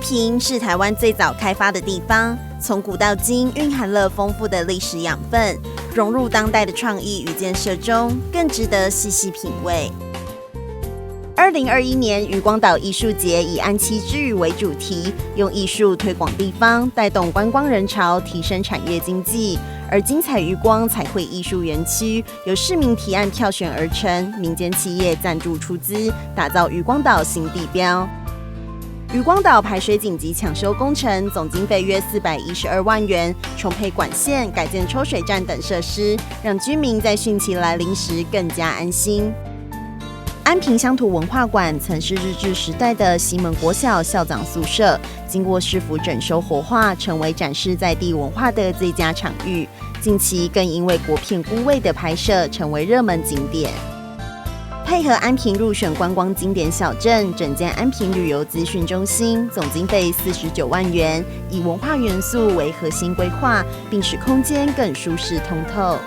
平是台湾最早开发的地方，从古到今蕴含了丰富的历史养分，融入当代的创意与建设中，更值得细细品味。2021年渔光岛艺术节以安栖之渔为主题，用艺术推广地方，带动观光人潮，提升产业经济。而精彩渔光彩绘艺术园区由市民提案票选而成，民间企业赞助出资，打造渔光岛新地标。渔光岛排水紧急抢修工程总经费约412万元，重配管线、改建抽水站等设施，让居民在汛期来临时更加安心。安平乡土文化馆曾是日治时代的西门国小校长宿舍，经过市府整修活化，成为展示在地文化的最佳场域。近期更因为国片《孤味》的拍摄，成为热门景点。配合安平入选观光经典小镇，整建安平旅游资讯中心，总经费49万元，以文化元素为核心规划，并使空间更舒适通透。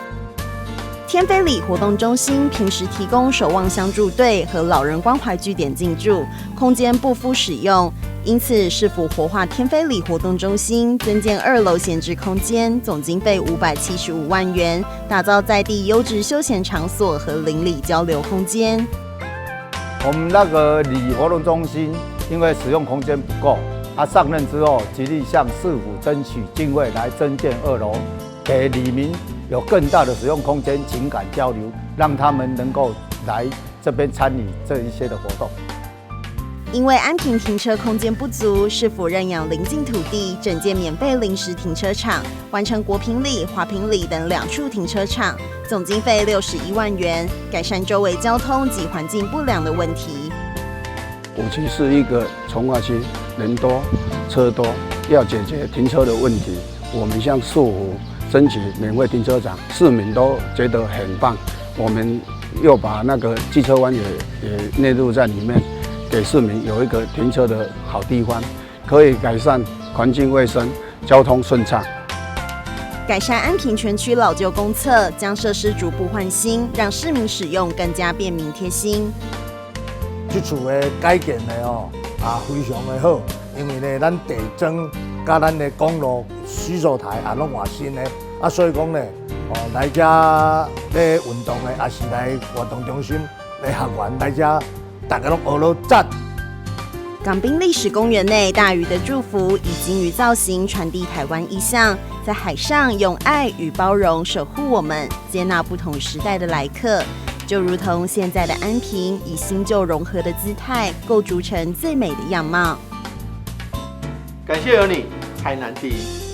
天菲里活动中心平时提供守望相助队和老人关怀据点进驻，空间不敷使用，因此市府活化天菲里活动中心，增建2楼闲置空间，总经费575万元，打造在地优质休闲场所和邻里交流空间。我们那个里活动中心因为使用空间不够，上任之后极力向市府争取经费来增建2楼，给里民有更大的使用空间、情感交流，让他们能够来这边参与这一些的活动。因为安平停车空间不足，市府认养邻近土地，整建免费临时停车场，完成国平里、华平里等2处停车场，总经费61万元，改善周围交通及环境不良的问题。五期是一个从化区，人多车多，要解决停车的问题，我们向市府争取免费停车场，市民都觉得很棒。我们又把那个机车湾也纳入在里面，给市民有一个停车的好地方，可以改善环境卫生、交通顺畅。改善安平全区老旧公厕，将设施逐步换新，让市民使用更加便民贴心。这处的改建的非常的好，因为呢，咱地砖甲咱的公路洗手台拢换新的，所以讲呢，来这咧运动的，也是来活动中心的学员来这，大家拢学了赞。港滨历史公园内，大鱼的祝福以金鱼造型传递台湾意象，在海上用爱与包容守护我们，接纳不同时代的来客。就如同现在的安平，以新旧融合的姿态，构筑成最美的样貌。感谢有你，台南第一。